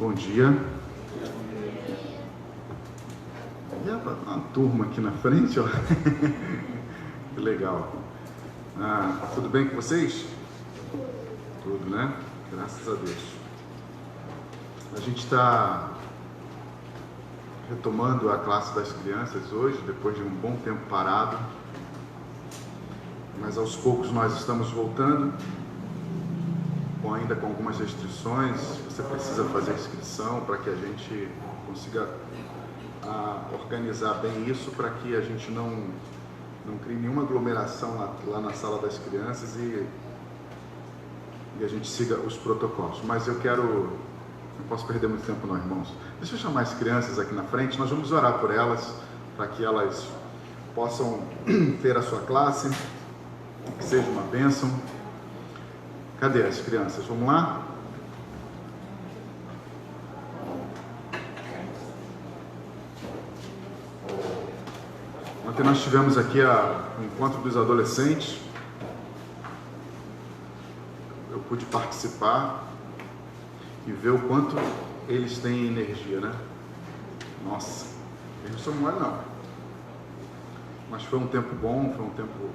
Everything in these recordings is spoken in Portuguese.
Bom dia. E a turma aqui na frente, ó. Que legal. Tudo bem com vocês? Tudo, né? Graças a Deus. A gente está retomando a classe das crianças hoje, depois de um bom tempo parado. Mas aos poucos nós estamos voltando, ainda com algumas restrições. Você precisa fazer inscrição para que a gente consiga organizar bem isso, para que a gente não crie nenhuma aglomeração lá na sala das crianças e a gente siga os protocolos. Mas não posso perder muito tempo não, irmãos. Deixa eu chamar as crianças aqui na frente, nós vamos orar por elas, para que elas possam ter a sua classe, que seja uma bênção. Cadê as crianças? Vamos lá? Ontem nós tivemos aqui o encontro dos adolescentes. Eu pude participar e ver o quanto eles têm energia, né? Nossa, eles não são mole não. Mas foi um tempo bom, foi um tempo...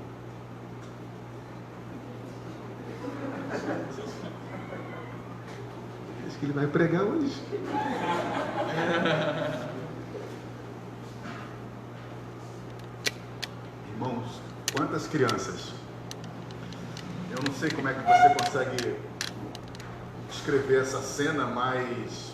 Acho que ele vai pregar hoje. Irmãos, quantas crianças? Eu não sei como é que você consegue descrever essa cena, mas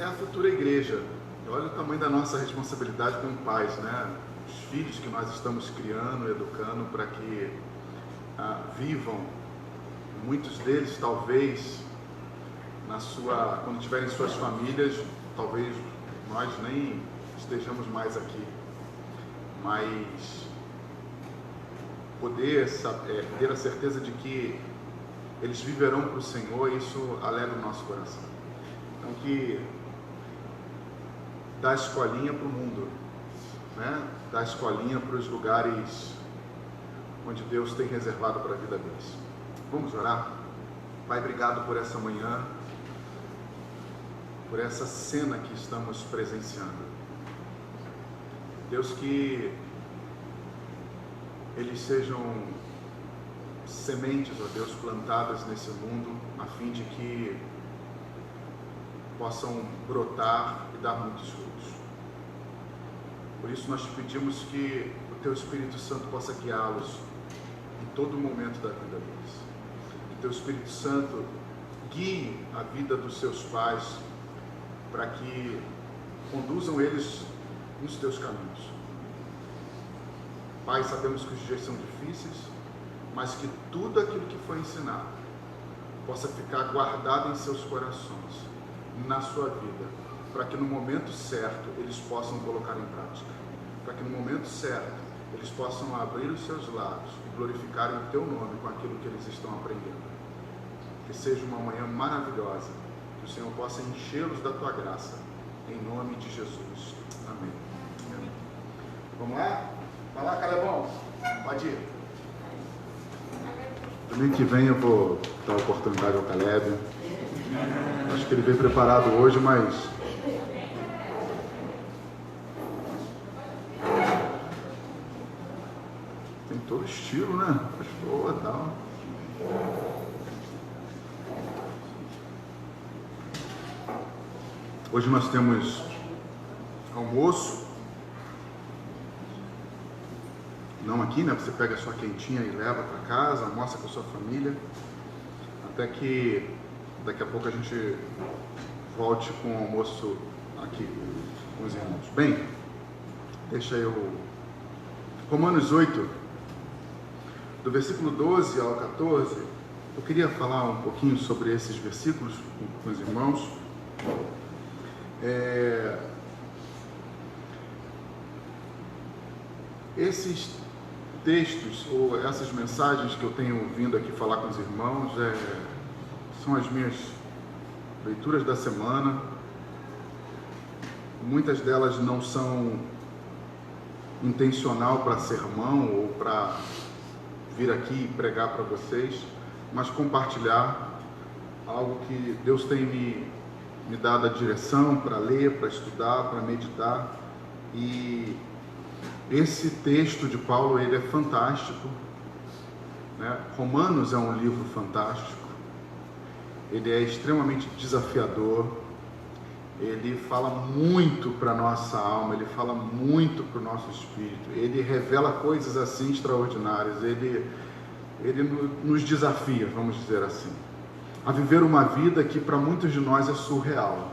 é a futura igreja. Olha o tamanho da nossa responsabilidade como pais, né? Os filhos que nós estamos criando, educando para que vivam, muitos deles talvez quando tiverem suas famílias, talvez nós nem estejamos mais aqui, mas poder ter a certeza de que eles viverão para o Senhor, isso alegra o nosso coração. Então, que da escolinha para o mundo, né? Da escolinha para os lugares onde Deus tem reservado para a vida deles. Vamos orar? Pai, obrigado por essa manhã, por essa cena que estamos presenciando. Deus, que eles sejam sementes, ó Deus, plantadas nesse mundo, a fim de que possam brotar e dar muitos frutos. Por isso nós te pedimos que o Teu Espírito Santo possa guiá-los em todo momento da vida deles. Que o Teu Espírito Santo guie a vida dos seus pais, para que conduzam eles nos Teus caminhos. Pai, sabemos que os dias são difíceis, mas que tudo aquilo que foi ensinado possa ficar guardado em seus corações, na sua vida, para que no momento certo eles possam colocar em prática, para que no momento certo eles possam abrir os seus lábios e glorificarem o Teu nome com aquilo que eles estão aprendendo. Que seja uma manhã maravilhosa, que o Senhor possa enchê-los da Tua graça, em nome de Jesus. Amém. Amém. Vamos lá? Vai lá, Calebão. Pode ir. Domingo que vem eu vou dar a oportunidade ao Caleb. Acho que ele veio preparado hoje, mas tem todo estilo, né? Pastor e tal. Hoje nós temos almoço. Não aqui, né? Você pega a sua quentinha e leva para casa, almoça com a sua família, até que daqui a pouco a gente volte com o almoço aqui com os irmãos. Bem, deixa eu... Romanos 8, do versículo 12 ao 14, eu queria falar um pouquinho sobre esses versículos com os irmãos. Esses textos, ou essas mensagens que eu tenho vindo aqui falar com os irmãos, são as minhas leituras da semana. Muitas delas não são intencional para sermão ou para vir aqui e pregar para vocês, mas compartilhar algo que Deus tem me dado a direção para ler, para estudar, para meditar. E esse texto de Paulo, ele é fantástico, né? Romanos é um livro fantástico, ele é extremamente desafiador, ele fala muito para a nossa alma, ele fala muito para o nosso espírito, ele revela coisas assim extraordinárias, ele nos desafia, vamos dizer assim, a viver uma vida que para muitos de nós é surreal,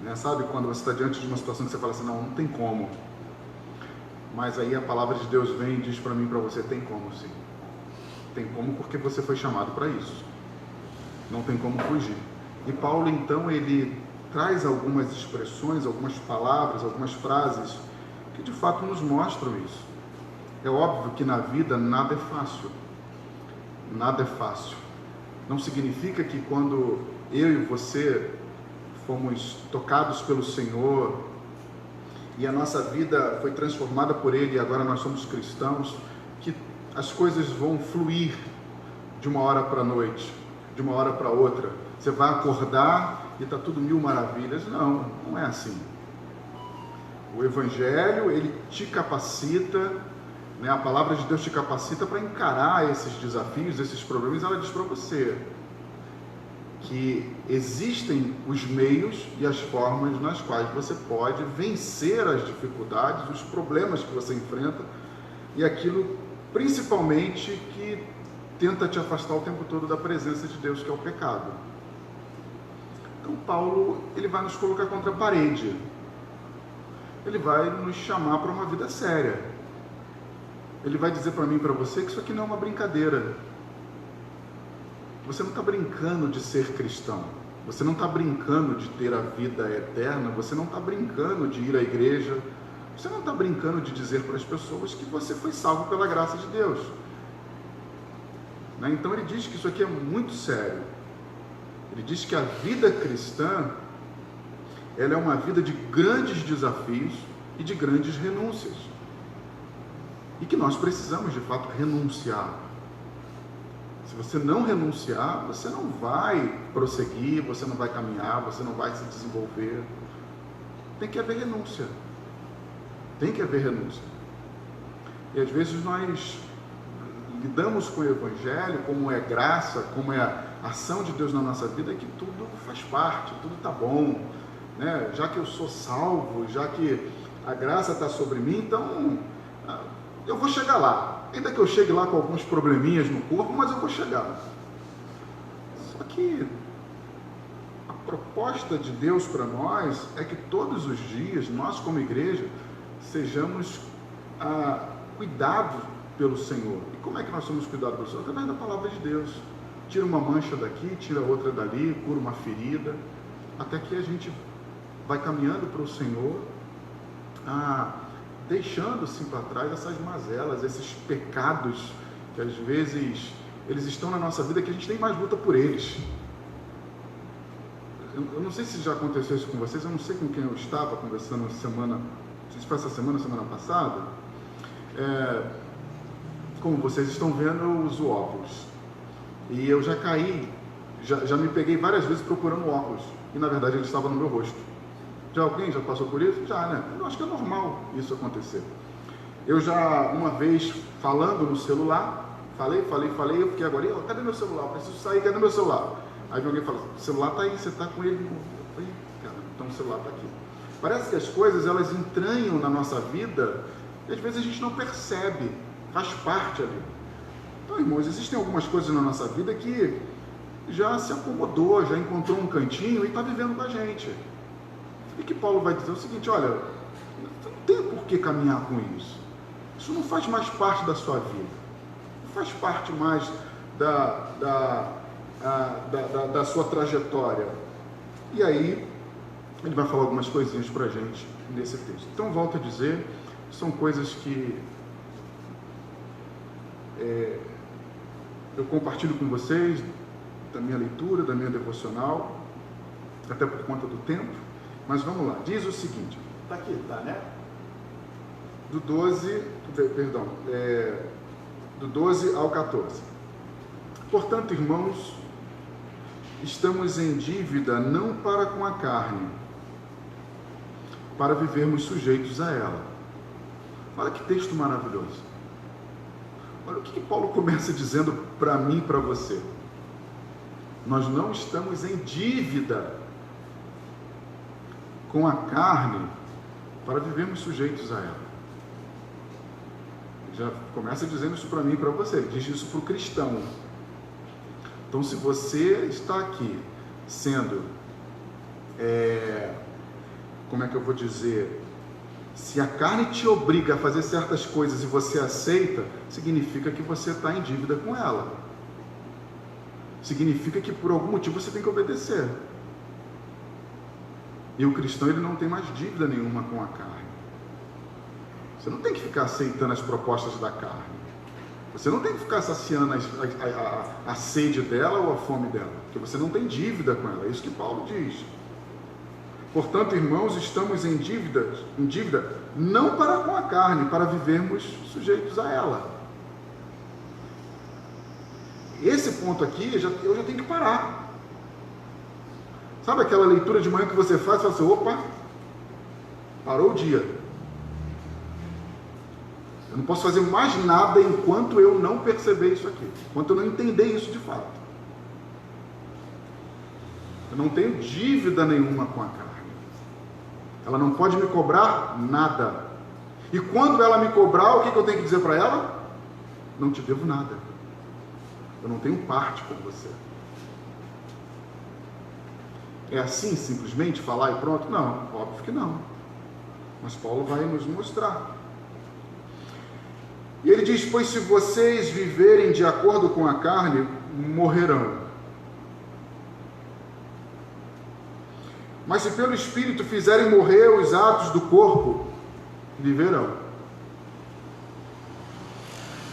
né? Sabe quando você está diante de uma situação que você fala assim, não tem como, mas aí a palavra de Deus vem e diz para mim e para você, tem como sim, tem como, porque você foi chamado para isso, não tem como fugir. E Paulo então ele traz algumas expressões, algumas palavras, algumas frases que de fato nos mostram isso. É óbvio que na vida nada é fácil, nada é fácil. Não significa que quando eu e você fomos tocados pelo Senhor e a nossa vida foi transformada por Ele e agora nós somos cristãos, que as coisas vão fluir de uma hora para a noite, de uma hora para outra. Você vai acordar e está tudo mil maravilhas. Não, não é assim. O Evangelho, ele te capacita, né? A palavra de Deus te capacita para encarar esses desafios, esses problemas. Ela diz para você que existem os meios e as formas nas quais você pode vencer as dificuldades, os problemas que você enfrenta e aquilo principalmente que tenta te afastar o tempo todo da presença de Deus, que é o pecado. Então Paulo, ele vai nos colocar contra a parede, ele vai nos chamar para uma vida séria, ele vai dizer para mim e para você que isso aqui não é uma brincadeira. Você não está brincando de ser cristão, você não está brincando de ter a vida eterna, você não está brincando de ir à igreja, você não está brincando de dizer para as pessoas que você foi salvo pela graça de Deus, né? Então ele diz que isso aqui é muito sério. Ele diz que a vida cristã, ela é uma vida de grandes desafios e de grandes renúncias, e que nós precisamos de fato renunciar. Se você não renunciar, você não vai prosseguir, você não vai caminhar, você não vai se desenvolver. Tem que haver renúncia. Tem que haver renúncia. E às vezes nós lidamos com o Evangelho como é graça, como é a ação de Deus na nossa vida, que tudo faz parte, tudo está bom, né? Já que eu sou salvo, já que a graça está sobre mim, então eu vou chegar lá. Ainda que eu chegue lá com alguns probleminhas no corpo, mas eu vou chegar. Só que a proposta de Deus para nós é que todos os dias, nós como igreja, sejamos cuidados pelo Senhor. E como é que nós somos cuidados pelo Senhor? Através da palavra de Deus. Tira uma mancha daqui, tira outra dali, cura uma ferida, até que a gente vai caminhando para o Senhor, deixando assim para trás essas mazelas, esses pecados que às vezes eles estão na nossa vida, que a gente nem mais luta por eles. Eu não sei se já aconteceu isso com vocês, eu não sei com quem eu estava conversando semana, não sei se foi essa semana passada. Como vocês estão vendo, eu uso óculos, e eu já caí, já me peguei várias vezes procurando óculos, e na verdade ele estava no meu rosto. Alguém já passou por isso? Já, né? Eu acho que é normal isso acontecer. Eu já, uma vez, falando no celular, falei, eu fiquei agora, cadê meu celular? Preciso sair, cadê meu celular? Aí alguém fala, o celular está aí, você está com ele. Eu falei, cara, então o celular está aqui. Parece que as coisas, elas entranham na nossa vida, e às vezes a gente não percebe, faz parte ali. Então, irmãos, existem algumas coisas na nossa vida que já se acomodou, já encontrou um cantinho e está vivendo com a gente. E que Paulo vai dizer o seguinte, olha, não tem por que caminhar com isso. Isso não faz mais parte da sua vida. Não faz parte mais da sua trajetória. E aí, ele vai falar algumas coisinhas para a gente nesse texto. Então, volto a dizer, são coisas que eu compartilho com vocês, da minha leitura, da minha devocional, até por conta do tempo. Mas vamos lá, diz o seguinte, está aqui, tá, né? Do do 12 ao 14. Portanto, irmãos, estamos em dívida não para com a carne, para vivermos sujeitos a ela. Olha que texto maravilhoso. Olha o que Paulo começa dizendo para mim e para você. Nós não estamos em dívida com a carne para vivermos sujeitos a ela. Já começa dizendo isso para mim e para você. Ele diz isso para o cristão. Então, se você está aqui sendo, como é que eu vou dizer? Se a carne te obriga a fazer certas coisas e você aceita, significa que você está em dívida com ela. Significa que por algum motivo você tem que obedecer. E o cristão, ele não tem mais dívida nenhuma com a carne. Você não tem que ficar aceitando as propostas da carne. Você não tem que ficar saciando a sede dela ou a fome dela, porque você não tem dívida com ela. É isso que Paulo diz. Portanto, irmãos, estamos em dívida não para com a carne, para vivermos sujeitos a ela. Esse ponto aqui, eu já tenho que parar. Sabe aquela leitura de manhã que você faz e fala assim, opa, parou o dia. Eu não posso fazer mais nada enquanto eu não perceber isso aqui, enquanto eu não entender isso de fato. Eu não tenho dívida nenhuma com a carne. Ela não pode me cobrar nada. E quando ela me cobrar, o que eu tenho que dizer para ela? Não te devo nada. Eu não tenho parte com você. É assim, simplesmente, falar e pronto? Não, óbvio que não. Mas Paulo vai nos mostrar. E ele diz, pois se vocês viverem de acordo com a carne, morrerão. Mas se pelo Espírito fizerem morrer os atos do corpo, viverão.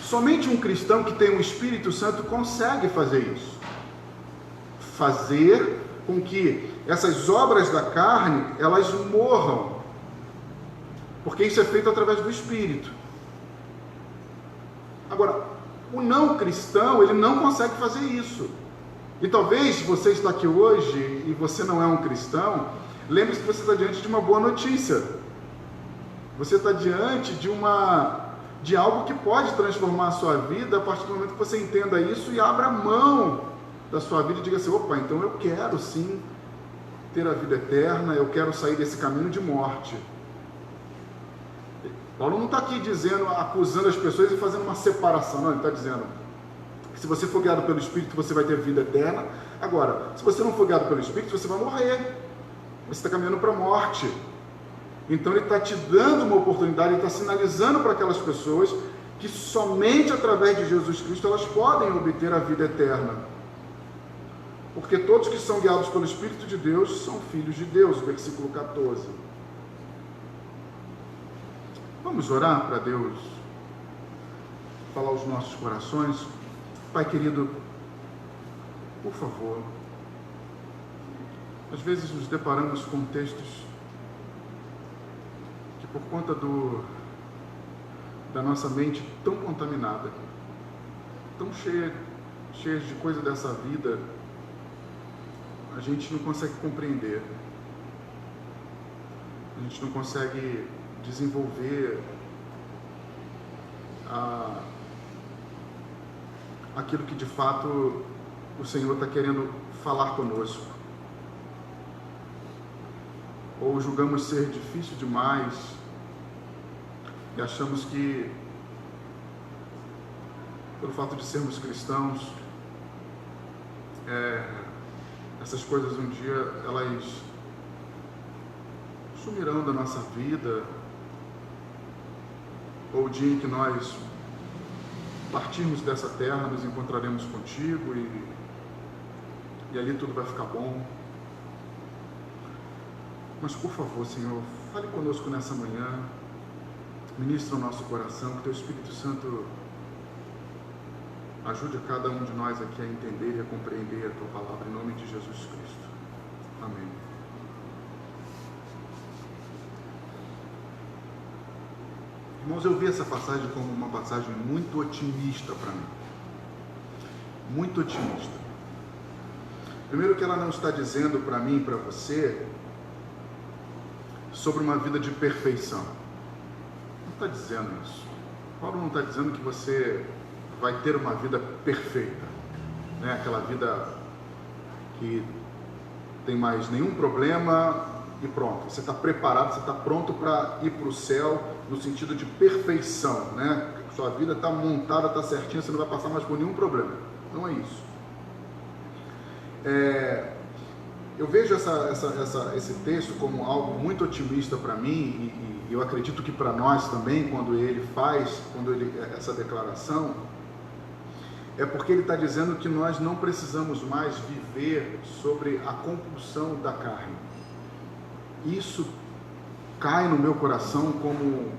Somente um cristão que tem o Espírito Santo consegue fazer isso. Fazer com que essas obras da carne, elas morram. Porque isso é feito através do Espírito. Agora, o não cristão, ele não consegue fazer isso. E talvez você está aqui hoje e você não é um cristão, lembre-se que você está diante de uma boa notícia. Você está diante de algo que pode transformar a sua vida a partir do momento que você entenda isso e abra mão da sua vida e diga assim, opa, então eu quero sim ter a vida eterna, eu quero sair desse caminho de morte. Paulo não está aqui dizendo, acusando as pessoas e fazendo uma separação, não, ele está dizendo que se você for guiado pelo Espírito, você vai ter vida eterna. Agora, se você não for guiado pelo Espírito, você vai morrer. Você está caminhando para a morte. Então ele está te dando uma oportunidade, ele está sinalizando para aquelas pessoas que somente através de Jesus Cristo elas podem obter a vida eterna. Porque todos que são guiados pelo Espírito de Deus são filhos de Deus, versículo 14. Vamos orar para Deus falar aos nossos corações. Pai querido, por favor, às vezes nos deparamos com textos que por conta da nossa mente tão contaminada, tão cheias de coisa dessa vida, a gente não consegue compreender, a gente não consegue desenvolver aquilo que de fato o Senhor está querendo falar conosco. Ou julgamos ser difícil demais e achamos que pelo fato de sermos cristãos, essas coisas um dia elas sumirão da nossa vida, ou o dia em que nós partirmos dessa terra, nos encontraremos contigo e ali tudo vai ficar bom. Mas por favor, Senhor, fale conosco nessa manhã, ministra o nosso coração, que Teu Espírito Santo ajude a cada um de nós aqui a entender e a compreender a Tua palavra, em nome de Jesus Cristo. Amém. Irmãos, eu vi essa passagem como uma passagem muito otimista para mim. Muito otimista. Primeiro que ela não está dizendo para mim e para você sobre uma vida de perfeição. Não está dizendo isso. Paulo não está dizendo que você vai ter uma vida perfeita, né? Aquela vida que tem mais nenhum problema e pronto. Você está preparado, você está pronto para ir para o céu no sentido de perfeição, né? Sua vida está montada, está certinha, você não vai passar mais por nenhum problema. Não é isso. Eu vejo esse texto como algo muito otimista para mim e eu acredito que para nós também, quando ele essa declaração, é porque ele está dizendo que nós não precisamos mais viver sobre a compulsão da carne. Isso cai no meu coração como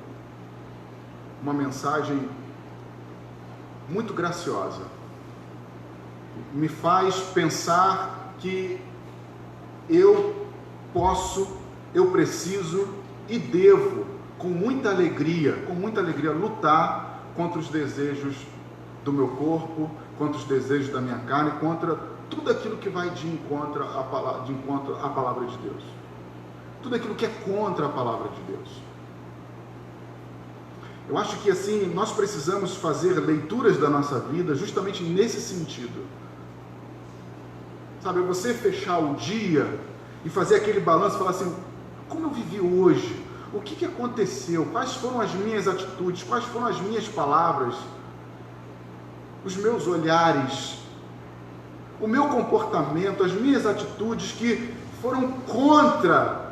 uma mensagem muito graciosa. Me faz pensar que eu preciso e devo, com muita alegria, lutar contra os desejos do meu corpo, contra os desejos da minha carne, contra tudo aquilo que vai de encontro à palavra de Deus. Tudo aquilo que é contra a palavra de Deus. Eu acho que assim, nós precisamos fazer leituras da nossa vida justamente nesse sentido. Sabe, você fechar o dia e fazer aquele balanço e falar assim, como eu vivi hoje? O que aconteceu? Quais foram as minhas atitudes? Quais foram as minhas palavras? Os meus olhares? O meu comportamento? As minhas atitudes que foram contra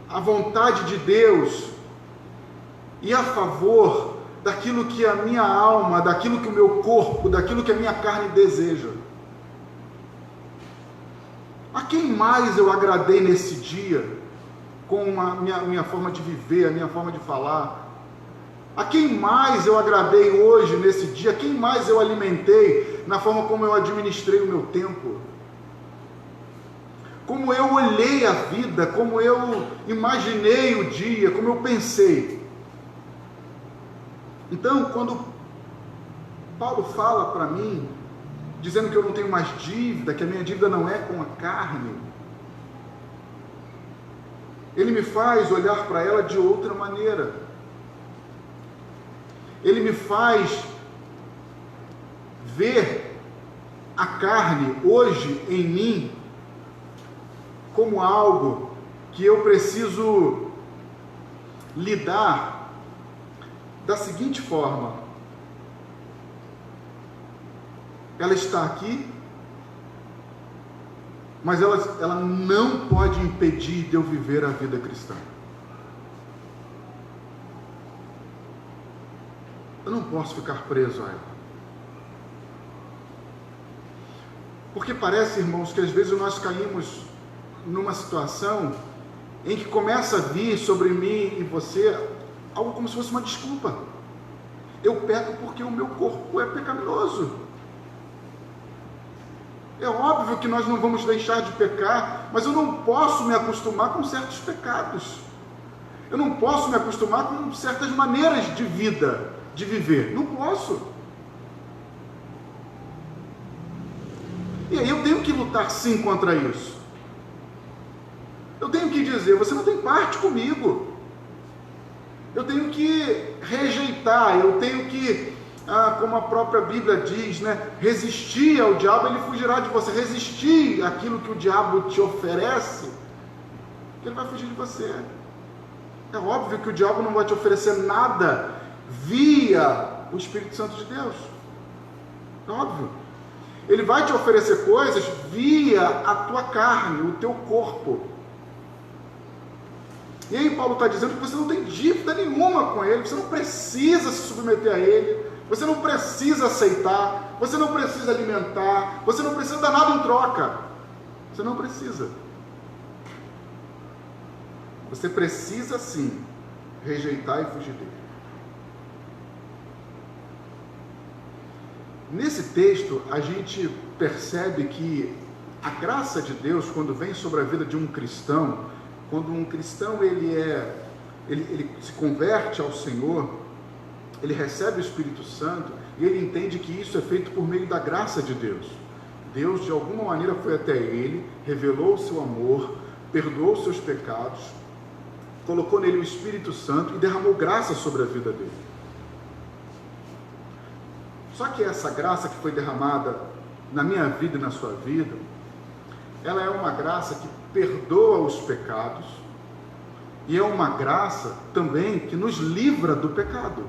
a vontade de Deus e a favor daquilo que a minha alma, daquilo que o meu corpo, daquilo que a minha carne deseja. A quem mais eu agradei nesse dia com a minha forma de viver, a minha forma de falar? A quem mais eu agradei hoje nesse dia? A quem mais eu alimentei na forma como eu administrei o meu tempo? Como eu olhei a vida, como eu imaginei o dia, como eu pensei. Então, quando Paulo fala para mim, dizendo que eu não tenho mais dívida, que a minha dívida não é com a carne, ele me faz olhar para ela de outra maneira. Ele me faz ver a carne hoje em mim como algo que eu preciso lidar da seguinte forma: ela está aqui, mas ela não pode impedir de eu viver a vida cristã. Eu não posso ficar preso a ela. Porque parece, irmãos, que às vezes nós caímos numa situação em que começa a vir sobre mim e você algo como se fosse uma desculpa. Eu peco porque o meu corpo é pecaminoso. É óbvio que nós não vamos deixar de pecar, mas eu não posso me acostumar com certos pecados. Eu não posso me acostumar com certas maneiras de vida, de viver. Não posso. E aí eu tenho que lutar sim contra isso. Eu tenho que dizer, você não tem parte comigo. Eu tenho que rejeitar, eu tenho que, como a própria Bíblia diz, né, resistir ao diabo, ele fugirá de você. Resistir àquilo que o diabo te oferece, ele vai fugir de você. É óbvio que o diabo não vai te oferecer nada via o Espírito Santo de Deus. É óbvio. Ele vai te oferecer coisas via a tua carne, o teu corpo. E aí Paulo está dizendo que você não tem dívida nenhuma com ele, você não precisa se submeter a ele, você não precisa aceitar, você não precisa alimentar, você não precisa dar nada em troca. Você não precisa. Você precisa sim rejeitar e fugir dele. Nesse texto a gente percebe que a graça de Deus, quando vem sobre a vida de um cristão, quando um cristão ele é ele se converte ao Senhor, ele recebe o Espírito Santo e ele entende que isso é feito por meio da graça de Deus. Deus, de alguma maneira, foi até ele, revelou o seu amor, perdoou os seus pecados, colocou nele o Espírito Santo e derramou graça sobre a vida dele. Só que essa graça que foi derramada na minha vida e na sua vida, ela é uma graça que perdoa os pecados e é uma graça também que nos livra do pecado.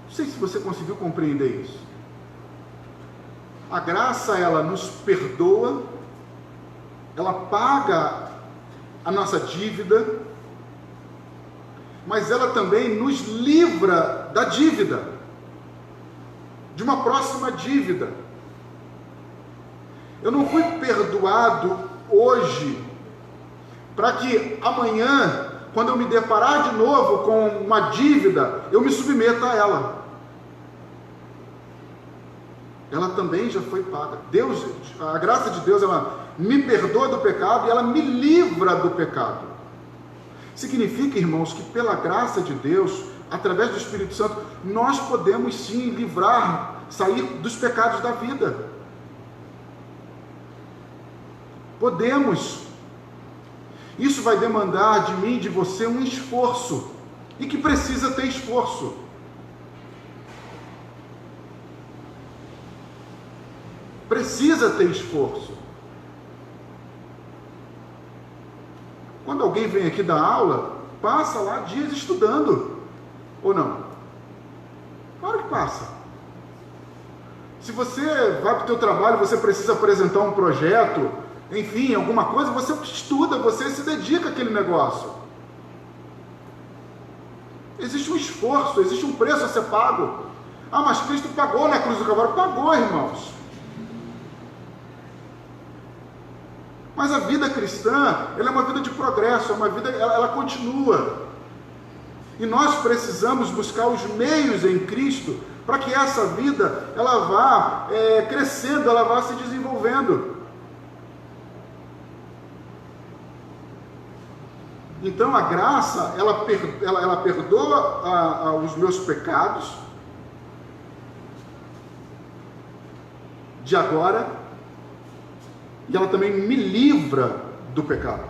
Não sei se você conseguiu compreender isso. A graça, ela nos perdoa, ela paga a nossa dívida, mas ela também nos livra da dívida, de uma próxima dívida. Eu não fui perdoado hoje para que amanhã, quando eu me deparar de novo com uma dívida, eu me submeta a ela. Ela também já foi paga. Deus, a graça de Deus, ela me perdoa do pecado e ela me livra do pecado. Significa, irmãos, que pela graça de Deus, através do Espírito Santo, nós podemos sim livrar, sair dos pecados da vida. Podemos. Isso vai demandar de mim, de você, um esforço, e que precisa ter esforço. Precisa ter esforço. Quando alguém vem aqui dar aula, passa lá dias estudando, ou não? Claro que passa. Se você vai para o teu trabalho, você precisa apresentar um projeto, enfim, alguma coisa, você estuda, você se dedica àquele negócio. Existe um esforço, existe um preço a ser pago. Ah, mas Cristo pagou na cruz do Calvário. Pagou, irmãos. Mas a vida cristã, ela é uma vida de progresso, é uma vida, ela continua. E nós precisamos buscar os meios em Cristo para que essa vida, ela vá crescendo, ela vá se desenvolvendo. Então a graça, ela perdoa os meus pecados de agora, e ela também me livra do pecado.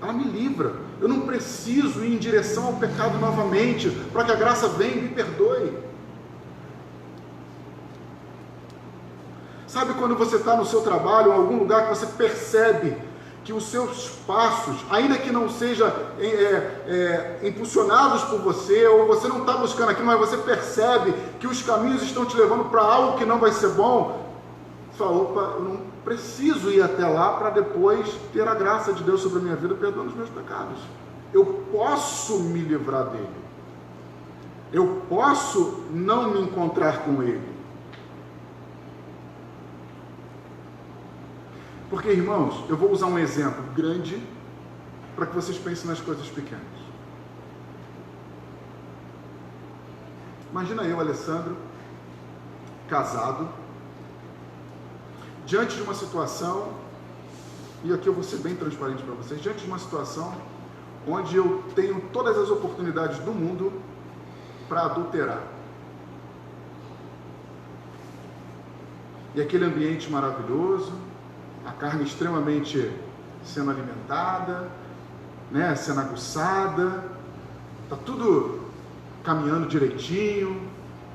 Ela me livra. Eu não preciso ir em direção ao pecado novamente, para que a graça venha e me perdoe. Sabe quando você está no seu trabalho, em algum lugar que você percebe que os seus passos, ainda que não sejam impulsionados por você, ou você não está buscando aquilo, mas você percebe que os caminhos estão te levando para algo que não vai ser bom, você fala, opa, eu não preciso ir até lá para depois ter a graça de Deus sobre a minha vida, perdoando os meus pecados. Eu posso me livrar dele. Eu posso não me encontrar com ele. Porque, irmãos, eu vou usar um exemplo grande para que vocês pensem nas coisas pequenas. Imagina eu, Alessandro, casado, diante de uma situação, e aqui eu vou ser bem transparente para vocês, diante de uma situação onde eu tenho todas as oportunidades do mundo para adulterar. E aquele ambiente maravilhoso, a carne extremamente sendo alimentada, né, sendo aguçada, está tudo caminhando direitinho,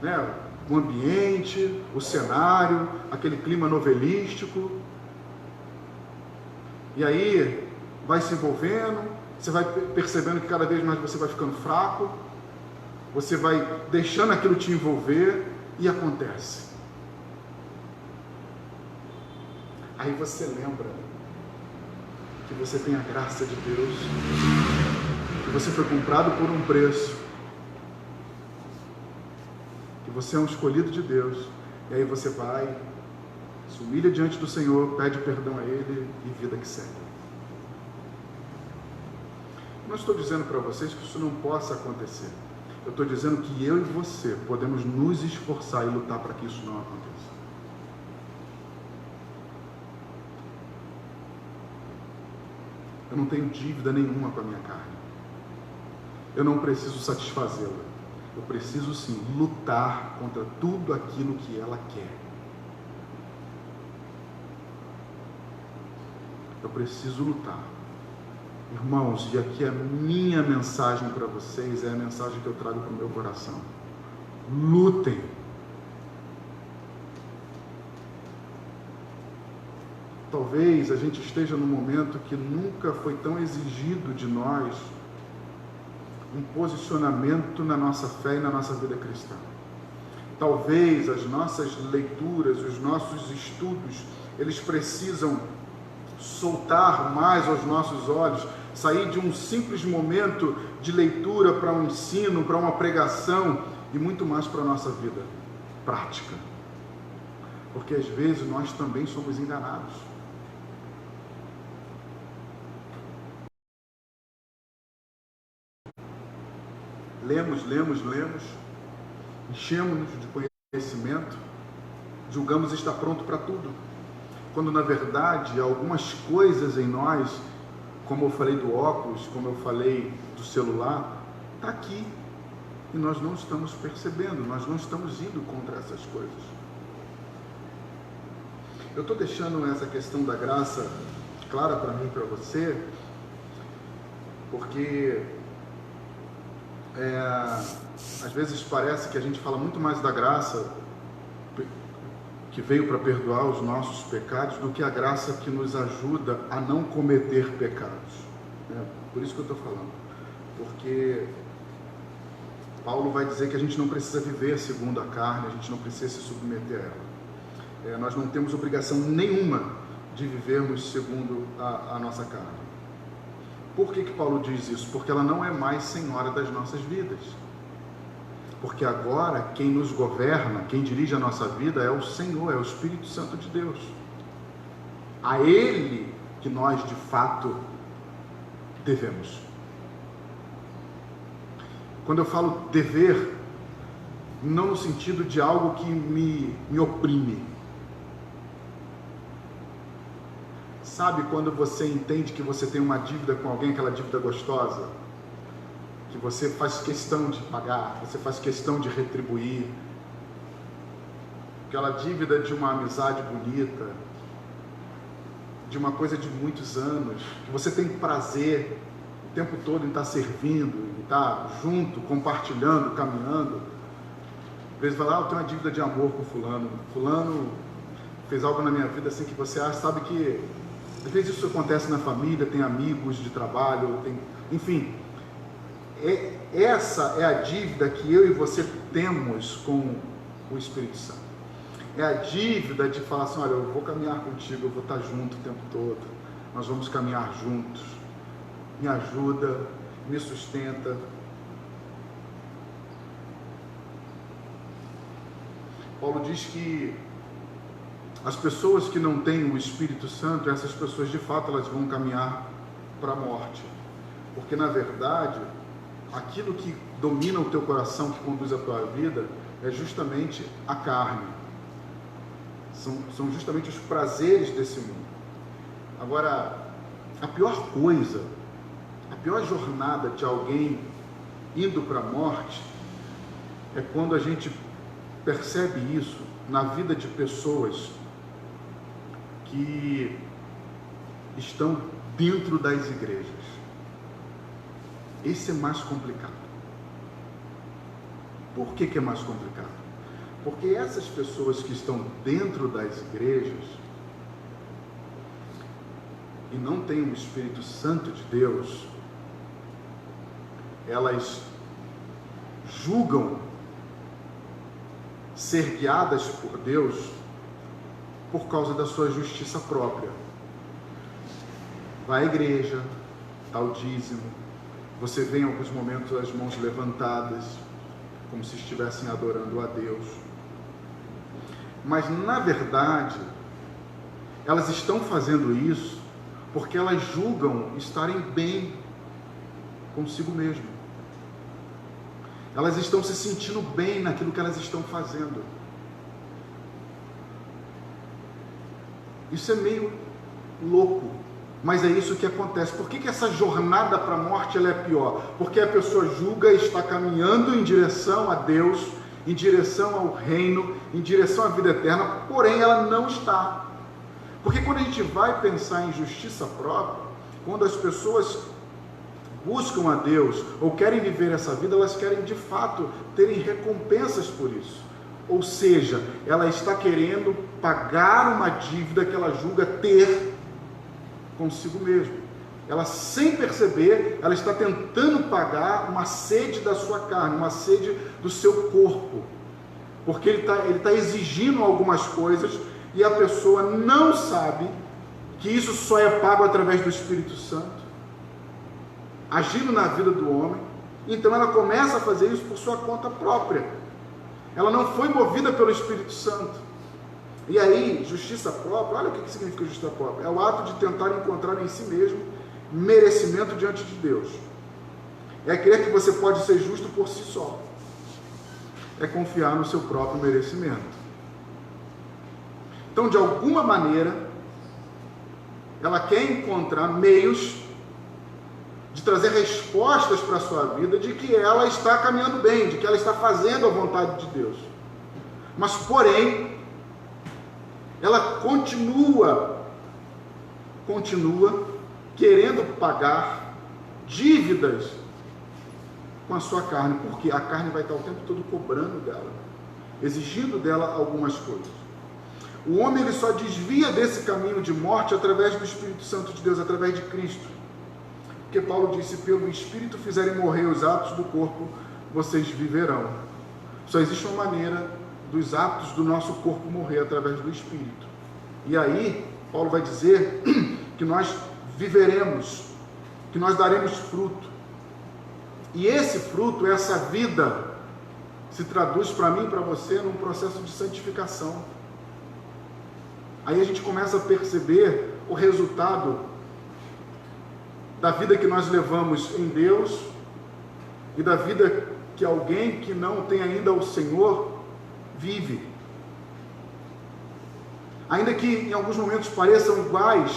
né, o ambiente, o cenário, aquele clima novelístico. E aí vai se envolvendo, você vai percebendo que cada vez mais você vai ficando fraco, você vai deixando aquilo te envolver e acontece. Aí você lembra que você tem a graça de Deus, que você foi comprado por um preço, que você é um escolhido de Deus, e aí você vai, se humilha diante do Senhor, pede perdão a Ele e vida que segue. Não estou dizendo para vocês que isso não possa acontecer. Eu estou dizendo que eu e você podemos nos esforçar e lutar para que isso não aconteça. Eu não tenho dívida nenhuma com a minha carne. eu não preciso satisfazê-la. Eu preciso sim lutar contra tudo aquilo que ela quer. Eu preciso lutar. Irmãos, e aqui a minha mensagem para vocês é a mensagem que eu trago para o meu coração. Lutem. Talvez a gente esteja num momento que nunca foi tão exigido de nós um posicionamento na nossa fé e na nossa vida cristã. Talvez as nossas leituras, os nossos estudos, eles precisam soltar mais aos nossos olhos, sair de um simples momento de leitura para um ensino, para uma pregação e muito mais para a nossa vida prática. Porque às vezes nós também somos enganados. Lemos, enchemos-nos de conhecimento, julgamos estar pronto para tudo, quando na verdade algumas coisas em nós, como eu falei do óculos, como eu falei do celular, está aqui e nós não estamos percebendo, nós não estamos indo contra essas coisas. Eu estou deixando essa questão da graça clara para mim e para você, porque às vezes parece que a gente fala muito mais da graça que veio para perdoar os nossos pecados do que a graça que nos ajuda a não cometer pecados. Por isso que eu estou falando. Porque Paulo vai dizer que a gente não precisa viver segundo a carne, a gente não precisa se submeter a ela. Nós não temos obrigação nenhuma de vivermos segundo a nossa carne. Por que Paulo diz isso? Porque ela não é mais senhora das nossas vidas. Porque agora quem nos governa, quem dirige a nossa vida é o Senhor, é o Espírito Santo de Deus. A Ele que nós de fato devemos. Quando eu falo dever, não no sentido de algo que me oprime. Sabe quando você entende que você tem uma dívida com alguém, aquela dívida gostosa? Que você faz questão de pagar, você faz questão de retribuir. Aquela dívida de uma amizade bonita, de uma coisa de muitos anos, que você tem prazer o tempo todo em estar servindo, em estar junto, compartilhando, caminhando. Às vezes fala, eu tenho uma dívida de amor com fulano. Fulano fez algo na minha vida assim que você acha, sabe que às vezes isso acontece na família, tem amigos de trabalho, enfim. Essa é a dívida que eu e você temos com o Espírito Santo. É a dívida de falar assim, olha, eu vou caminhar contigo, eu vou estar junto o tempo todo, nós vamos caminhar juntos, me ajuda, me sustenta. Paulo diz que as pessoas que não têm o Espírito Santo, essas pessoas de fato elas vão caminhar para a morte, porque na verdade aquilo que domina o teu coração, que conduz a tua vida, é justamente a carne, são justamente os prazeres desse mundo. Agora, a pior coisa, a pior jornada de alguém indo para a morte é quando a gente percebe isso na vida de pessoas que estão dentro das igrejas. Esse é mais complicado. Por que é mais complicado? Porque essas pessoas que estão dentro das igrejas e não têm o Espírito Santo de Deus, elas julgam ser guiadas por Deus por causa da sua justiça própria. Vai à igreja, dá o dízimo, você vê em alguns momentos as mãos levantadas, como se estivessem adorando a Deus. Mas, na verdade, elas estão fazendo isso porque elas julgam estarem bem consigo mesmo. Elas estão se sentindo bem naquilo que elas estão fazendo. Isso é meio louco, Mas é isso que acontece. Por que essa jornada para a morte ela é pior? Porque a pessoa julga e está caminhando em direção a Deus, em direção ao reino, em direção à vida eterna, porém ela não está. Porque quando a gente vai pensar em justiça própria, quando as pessoas buscam a Deus ou querem viver essa vida, elas querem de fato terem recompensas por isso. Ou seja, ela está querendo pagar uma dívida que ela julga ter consigo mesmo. Ela, sem perceber, ela está tentando pagar uma sede da sua carne, uma sede do seu corpo, porque ele está exigindo algumas coisas e a pessoa não sabe que isso só é pago através do Espírito Santo, agindo na vida do homem. Então ela começa a fazer isso por sua conta própria. Ela não foi movida pelo Espírito Santo. E aí, justiça própria, olha o que significa justiça própria. É o ato de tentar encontrar em si mesmo merecimento diante de Deus. É crer que você pode ser justo por si só. É confiar no seu próprio merecimento. Então, de alguma maneira, ela quer encontrar meios de trazer respostas para a sua vida de que ela está caminhando bem, de que ela está fazendo a vontade de Deus. Mas, porém, ela continua querendo pagar dívidas com a sua carne, porque a carne vai estar o tempo todo cobrando dela, exigindo dela algumas coisas. O homem ele só desvia desse caminho de morte através do Espírito Santo de Deus, através de Cristo. Porque Paulo disse: pelo Espírito fizerem morrer os atos do corpo, vocês viverão. Só existe uma maneira dos atos do nosso corpo morrer, através do Espírito. E aí, Paulo vai dizer que nós viveremos, que nós daremos fruto. E esse fruto, essa vida, se traduz para mim e para você num processo de santificação. Aí a gente começa a perceber o resultado da vida que nós levamos em Deus e da vida que alguém que não tem ainda o Senhor vive. Ainda que em alguns momentos pareçam iguais,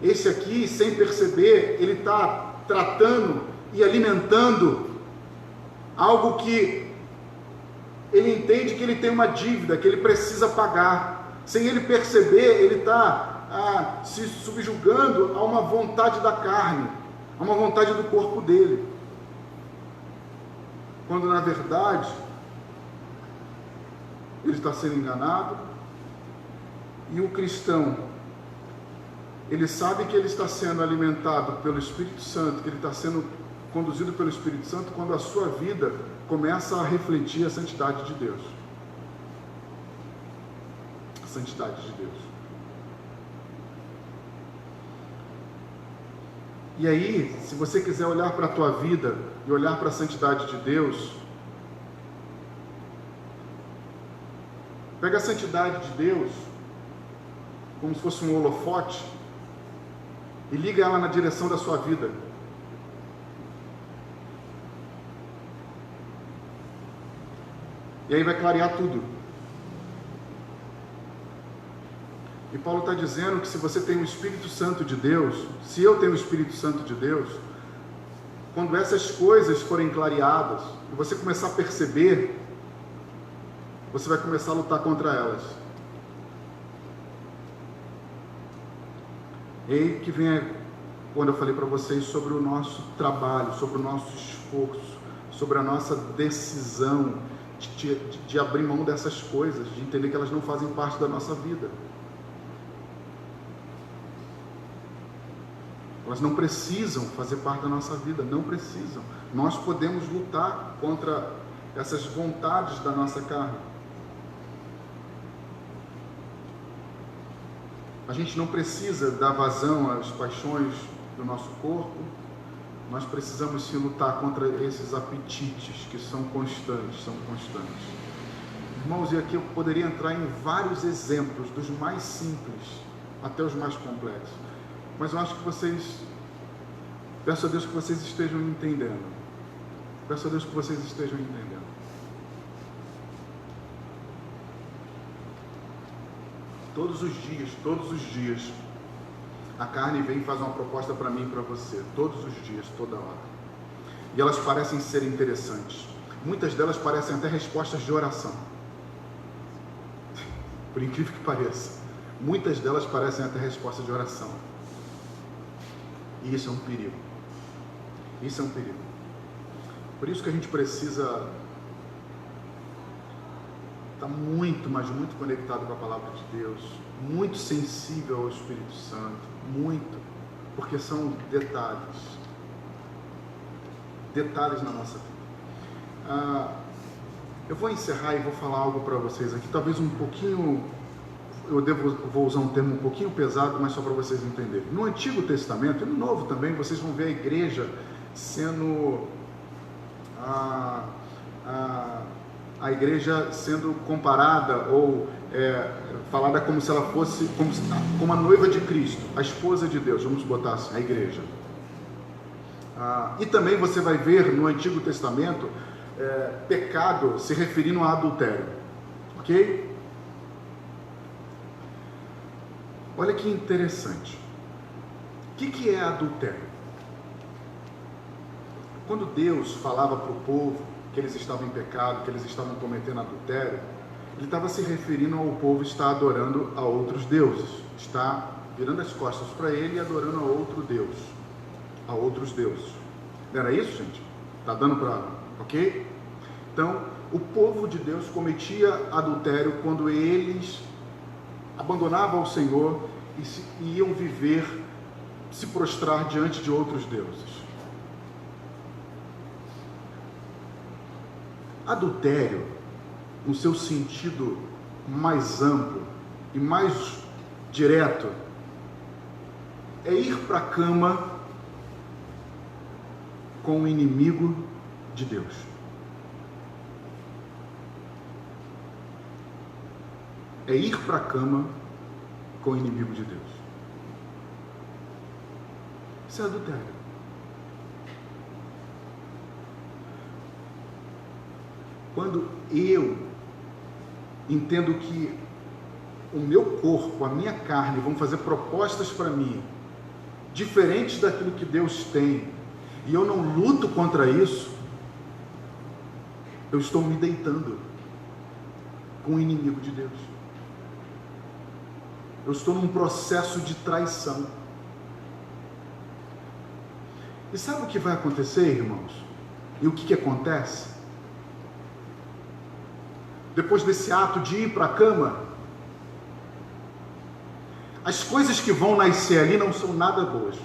esse aqui, sem perceber, ele está tratando e alimentando algo que ele entende que ele tem uma dívida, que ele precisa pagar. Sem ele perceber, ele está se subjugando a uma vontade da carne, a uma vontade do corpo dele. Quando na verdade ele está sendo enganado. E o cristão, ele sabe que ele está sendo alimentado pelo Espírito Santo, que ele está sendo conduzido pelo Espírito Santo, quando a sua vida começa a refletir a santidade de Deus. A santidade de Deus. E aí, se você quiser olhar para a tua vida e olhar para a santidade de Deus, pega a santidade de Deus como se fosse um holofote e liga ela na direção da sua vida. E aí vai clarear tudo. E Paulo está dizendo que se você tem o Espírito Santo de Deus, se eu tenho o Espírito Santo de Deus, quando essas coisas forem clareadas e você começar a perceber, você vai começar a lutar contra elas. E aí que vem quando eu falei para vocês sobre o nosso trabalho, sobre o nosso esforço, sobre a nossa decisão de abrir mão dessas coisas, de entender que elas não fazem parte da nossa vida. Elas não precisam fazer parte da nossa vida, não precisam. Nós podemos lutar contra essas vontades da nossa carne. A gente não precisa dar vazão às paixões do nosso corpo. Nós precisamos sim lutar contra esses apetites que são constantes, Irmãos, e aqui eu poderia entrar em vários exemplos, dos mais simples até os mais complexos. Mas eu acho que peço a Deus que vocês estejam entendendo. Peço a Deus que vocês estejam entendendo. Todos os dias, A carne vem e faz uma proposta para mim e para você, todos os dias, toda hora. E elas parecem ser interessantes. Muitas delas parecem até respostas de oração. Por incrível que pareça. Muitas delas parecem até respostas de oração. E isso é um perigo. Isso é um perigo. Por isso que a gente precisa estar muito, mas muito conectado com a palavra de Deus, muito sensível ao Espírito Santo, muito, porque são detalhes na nossa vida. Eu vou encerrar e vou falar algo para vocês aqui, talvez um pouquinho, vou usar um termo um pouquinho pesado, mas só para vocês entenderem. No Antigo Testamento e no Novo também, vocês vão ver a igreja sendo a igreja sendo comparada ou falada como se ela fosse como a noiva de Cristo, a esposa de Deus, vamos botar assim, a igreja. E também você vai ver no Antigo Testamento pecado se referindo a adultério, ok? Olha que interessante. O que é adultério? Quando Deus falava para o povo que eles estavam em pecado, que eles estavam cometendo adultério, Ele estava se referindo ao povo estar adorando a outros deuses, está virando as costas para Ele e adorando a outro Deus, a outros deuses. Não era isso, gente? Está dando para... ok? Então, o povo de Deus cometia adultério quando eles abandonavam o Senhor e iam viver, se prostrar diante de outros deuses. Adultério, no seu sentido mais amplo e mais direto, é ir para a cama com o inimigo de Deus. É ir para a cama com o inimigo de Deus. Isso é adultério. Quando eu entendo que o meu corpo, a minha carne, vão fazer propostas para mim, diferentes daquilo que Deus tem, e eu não luto contra isso, eu estou me deitando com o inimigo de Deus. Eu estou num processo de traição. E sabe o que vai acontecer, irmãos? E o que acontece? Depois desse ato de ir para a cama, as coisas que vão nascer ali não são nada boas.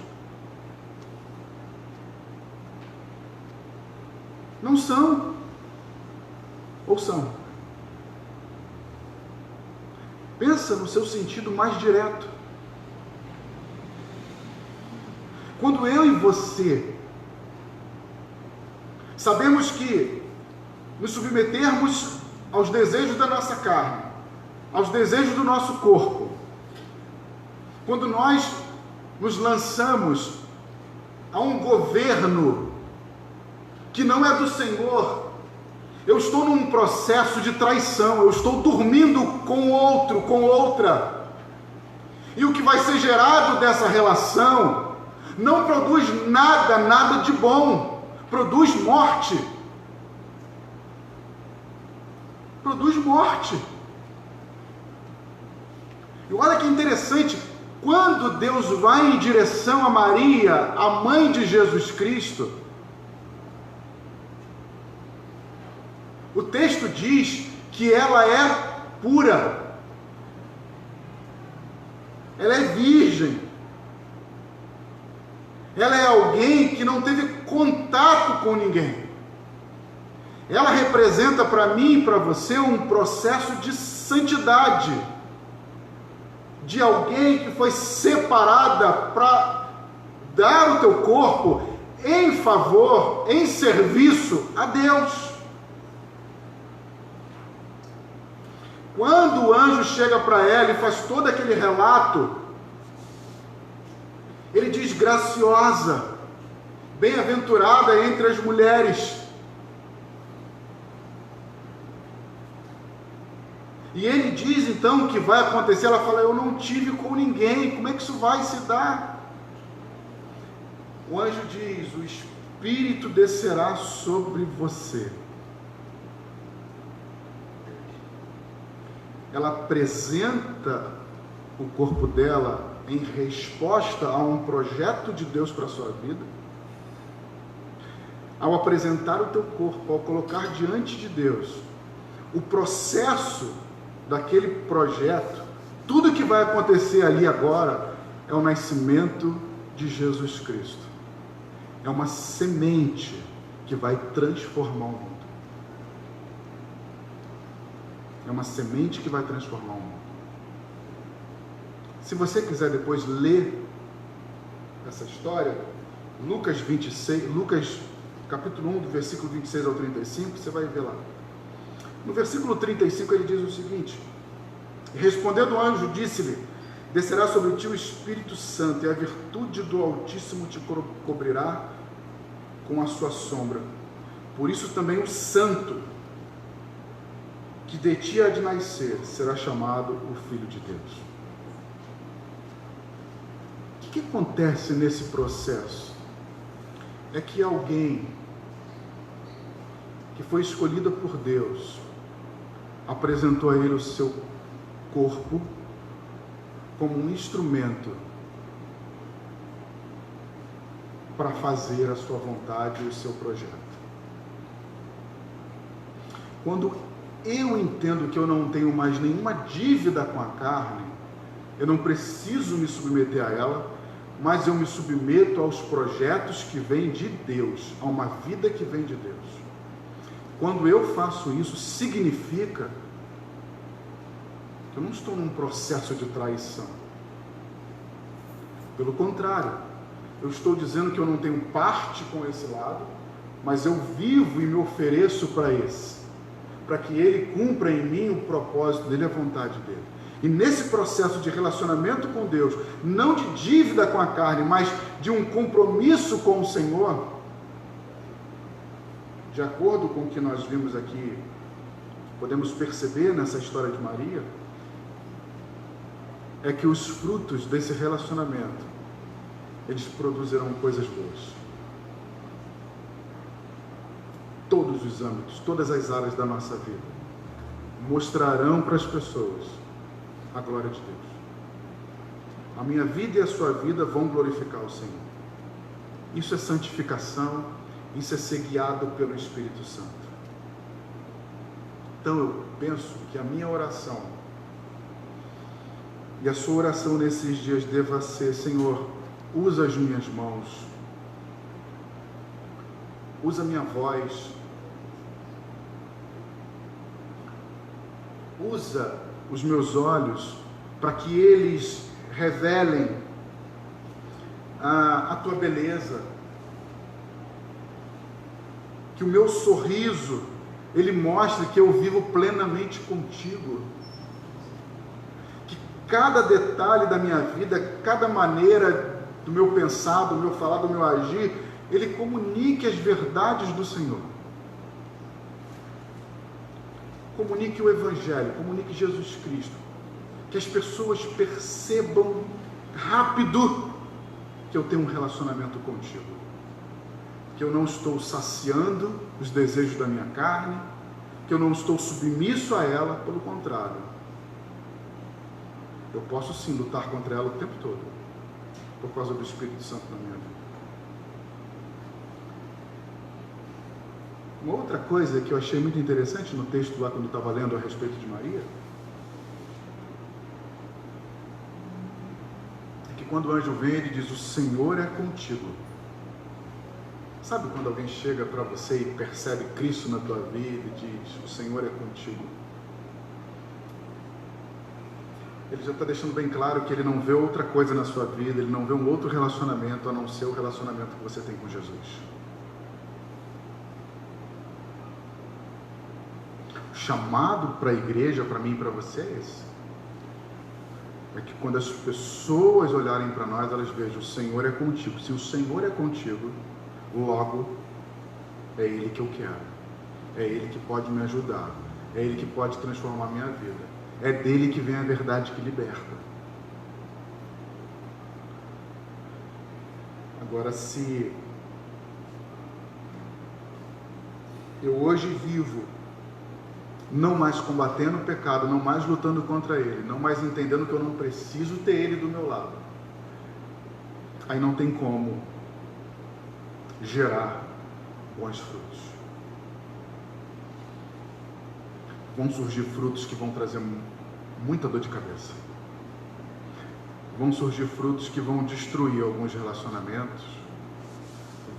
Não são. Ou são? Pensa no seu sentido mais direto. Quando eu e você sabemos que nos submetermos aos desejos da nossa carne, aos desejos do nosso corpo, quando nós nos lançamos a um governo que não é do Senhor, eu estou num processo de traição, eu estou dormindo com outro, com outra, e o que vai ser gerado dessa relação não produz nada de bom, produz morte. Produz morte. E olha que interessante, quando Deus vai em direção a Maria, a mãe de Jesus Cristo, o texto diz que ela é pura, ela é virgem, ela é alguém que não teve contato com ninguém. Ela representa para mim e para você um processo de santidade, de alguém que foi separada para dar o teu corpo em favor, em serviço a Deus. Quando o anjo chega para ela e faz todo aquele relato, ele diz: graciosa, bem-aventurada entre as mulheres. E ele diz então que vai acontecer. Ela fala: eu não tive com ninguém, como é que isso vai se dar? O anjo diz: o Espírito descerá sobre você. Ela apresenta o corpo dela em resposta a um projeto de Deus para a sua vida. Ao apresentar o teu corpo, ao colocar diante de Deus o processo daquele projeto, tudo que vai acontecer ali agora é o nascimento de Jesus Cristo. É uma semente que vai transformar o mundo. É uma semente que vai transformar o mundo. Se você quiser depois ler essa história, Lucas capítulo 1, do versículo 26 ao 35, você vai ver lá. No versículo 35 ele diz o seguinte: respondendo o anjo, disse-lhe: descerá sobre ti o Espírito Santo, e a virtude do Altíssimo te cobrirá com a sua sombra. Por isso também o santo que de ti há de nascer será chamado o Filho de Deus. O que acontece nesse processo? É que alguém que foi escolhida por Deus apresentou a ele o seu corpo como um instrumento para fazer a sua vontade e o seu projeto. Quando eu entendo que eu não tenho mais nenhuma dívida com a carne, eu não preciso me submeter a ela, mas eu me submeto aos projetos que vêm de Deus, a uma vida que vem de Deus. Quando eu faço isso, significa que eu não estou num processo de traição. Pelo contrário, eu estou dizendo que eu não tenho parte com esse lado, mas eu vivo e me ofereço para esse, para que ele cumpra em mim o propósito dele, a vontade dele. E nesse processo de relacionamento com Deus, não de dívida com a carne, mas de um compromisso com o Senhor, de acordo com o que nós vimos aqui, podemos perceber nessa história de Maria, é que os frutos desse relacionamento, eles produzirão coisas boas. Todos os âmbitos, todas as áreas da nossa vida, mostrarão para as pessoas a glória de Deus. A minha vida e a sua vida vão glorificar o Senhor. Isso é santificação, isso é ser guiado pelo Espírito Santo. Então eu penso que a minha oração e a sua oração nesses dias deva ser: Senhor, usa as minhas mãos, usa a minha voz, usa os meus olhos para que eles revelem a tua beleza, que o meu sorriso ele mostre que eu vivo plenamente contigo, que cada detalhe da minha vida, cada maneira do meu pensar, do meu falar, do meu agir, ele comunique as verdades do Senhor. Comunique o Evangelho, comunique Jesus Cristo, que as pessoas percebam rápido que eu tenho um relacionamento contigo, que eu não estou saciando os desejos da minha carne, que eu não estou submisso a ela, pelo contrário, eu posso sim lutar contra ela o tempo todo, por causa do Espírito Santo na minha vida. Uma outra coisa que eu achei muito interessante no texto lá, quando eu estava lendo a respeito de Maria, é que quando o anjo vem, ele diz: o Senhor é contigo. Sabe quando alguém chega para você e percebe Cristo na tua vida e diz: o Senhor é contigo? Ele já está deixando bem claro que ele não vê outra coisa na sua vida, ele não vê um outro relacionamento a não ser o relacionamento que você tem com Jesus. Chamado para a igreja, para mim e para você, é esse. É que quando as pessoas olharem para nós, elas vejam: o Senhor é contigo. Se o Senhor é contigo, logo é Ele que eu quero, é Ele que pode me ajudar, é Ele que pode transformar a minha vida. É dele que vem a verdade que liberta. Agora, se eu hoje vivo não mais combatendo o pecado, não mais lutando contra ele, não mais entendendo que eu não preciso ter ele do meu lado, aí não tem como gerar bons frutos. Vão surgir frutos que vão trazer muita dor de cabeça. Vão surgir frutos que vão destruir alguns relacionamentos.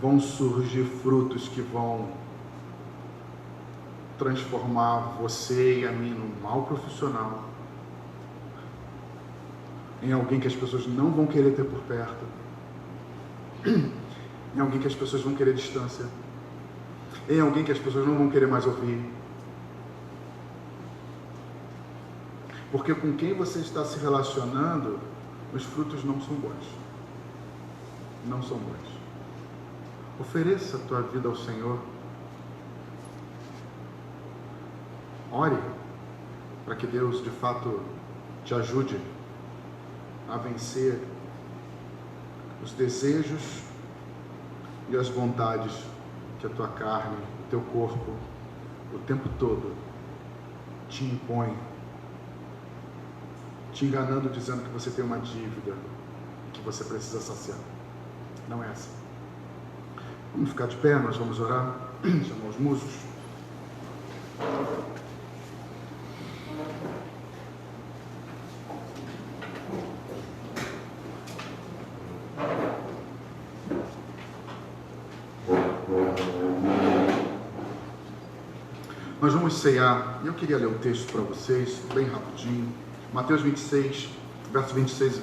Vão surgir frutos que vão transformar você e a mim num mau profissional, em alguém que as pessoas não vão querer ter por perto, em alguém que as pessoas vão querer distância, em alguém que as pessoas não vão querer mais ouvir. Porque com quem você está se relacionando, os frutos não são bons. Não são bons. Ofereça a tua vida ao Senhor. Ore para que Deus de fato te ajude a vencer os desejos e as vontades que a tua carne, o teu corpo, o tempo todo te impõe, te enganando, dizendo que você tem uma dívida que você precisa saciar. Não é assim. Vamos ficar de pé, nós vamos orar, chamar os músicos. Nós vamos ceiar, e eu queria ler o texto para vocês, bem rapidinho. Mateus 26, verso 26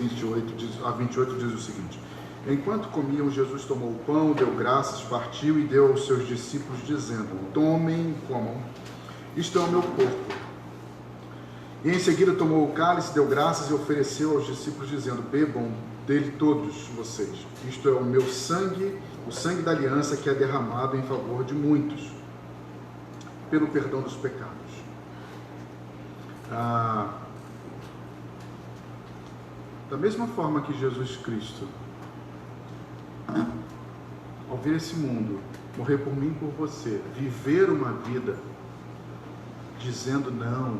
a 28 diz o seguinte: Enquanto comiam, Jesus tomou o pão, deu graças, partiu e deu aos seus discípulos, dizendo: Tomem e comam, isto é o meu corpo. E em seguida tomou o cálice, deu graças e ofereceu aos discípulos, dizendo: Bebam dele todos vocês, isto é o meu sangue, o sangue da aliança que é derramado em favor de muitos, pelo perdão dos pecados. Da mesma forma que Jesus Cristo, ao vir esse mundo, morrer por mim e por você, viver uma vida dizendo não,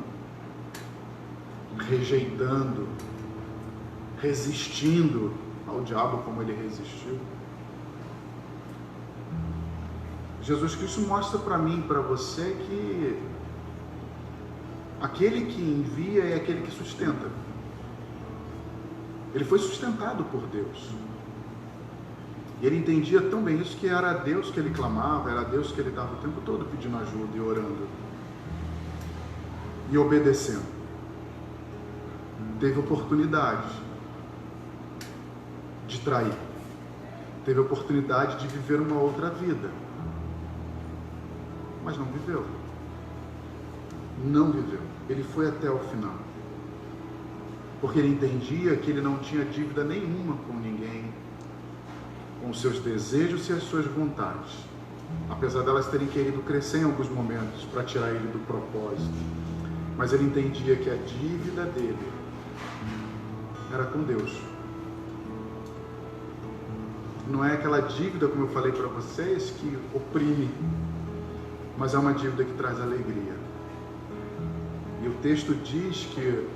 rejeitando, resistindo ao diabo como ele resistiu, Jesus Cristo mostra para mim e para você que aquele que envia é aquele que sustenta. Ele foi sustentado por Deus. E ele entendia tão bem isso que era a Deus que ele clamava, era a Deus que ele estava o tempo todo pedindo ajuda e orando. E obedecendo. Teve oportunidade de trair. Teve oportunidade de viver uma outra vida. Mas não viveu. Não viveu. Ele foi até o final. Porque ele entendia que ele não tinha dívida nenhuma com ninguém, com os seus desejos e as suas vontades, apesar delas terem querido crescer em alguns momentos para tirar ele do propósito. Mas ele entendia que a dívida dele era com Deus. Não é aquela dívida, como eu falei para vocês, que oprime, mas é uma dívida que traz alegria. E o texto diz que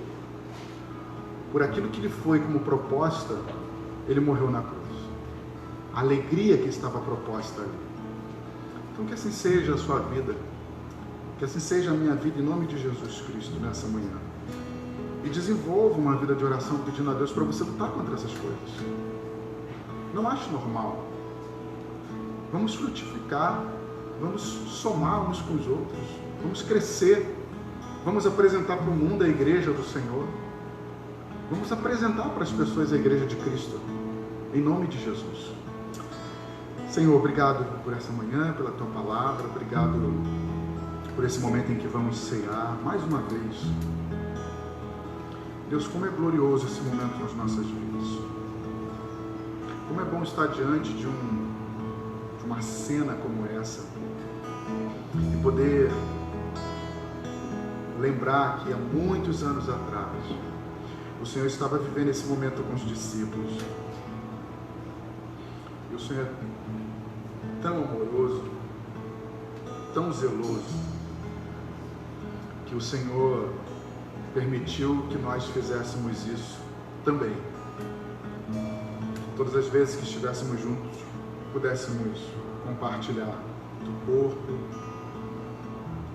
por aquilo que lhe foi como proposta, ele morreu na cruz. A alegria que estava proposta ali. Então que assim seja a sua vida, que assim seja a minha vida, em nome de Jesus Cristo, nessa manhã. E desenvolva uma vida de oração pedindo a Deus para você lutar contra essas coisas. Não ache normal. Vamos frutificar, vamos somar uns com os outros, vamos crescer, vamos apresentar para o mundo a igreja do Senhor. Vamos apresentar para as pessoas a igreja de Cristo, em nome de Jesus. Senhor, obrigado por essa manhã, pela tua palavra, obrigado por esse momento em que vamos ceiar mais uma vez. Deus, como é glorioso esse momento nas nossas vidas. Como é bom estar diante de uma cena como essa e poder lembrar que há muitos anos atrás, o Senhor estava vivendo esse momento com os discípulos. E o Senhor é tão amoroso, tão zeloso, que o Senhor permitiu que nós fizéssemos isso também. Todas as vezes que estivéssemos juntos, pudéssemos compartilhar do corpo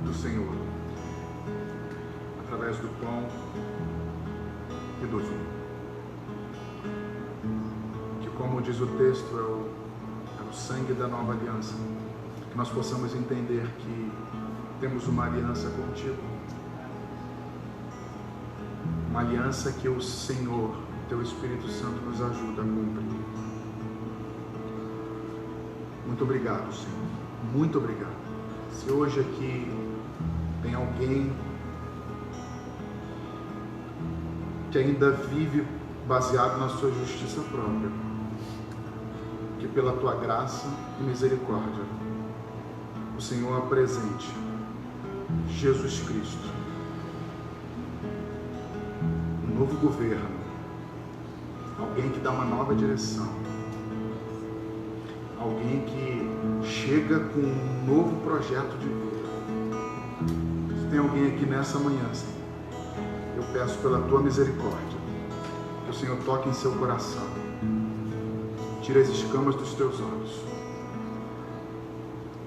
do Senhor, através do pão e do vinho. Que, como diz o texto, é o sangue da nova aliança. Que nós possamos entender que temos uma aliança contigo. Uma aliança que o Senhor, Teu Espírito Santo, nos ajuda a cumprir. Muito obrigado, Senhor. Muito obrigado. Se hoje aqui tem alguém que ainda vive baseado na sua justiça própria, que pela Tua graça e misericórdia, o Senhor apresente Jesus Cristo, um novo governo, alguém que dá uma nova direção, alguém que chega com um novo projeto de vida. Se tem alguém aqui nessa manhã, Senhor, eu peço pela Tua misericórdia, que o Senhor toque em seu coração, tira as escamas dos Teus olhos,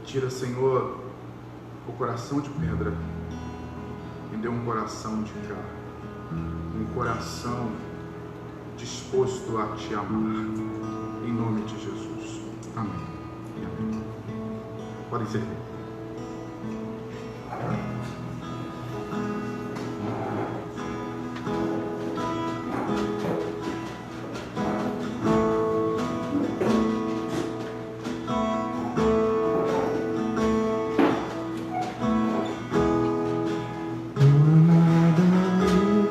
tira, Senhor, o coração de pedra e dê um coração de carne, um coração disposto a Te amar, em nome de Jesus. Amém. Amém. Podem ser.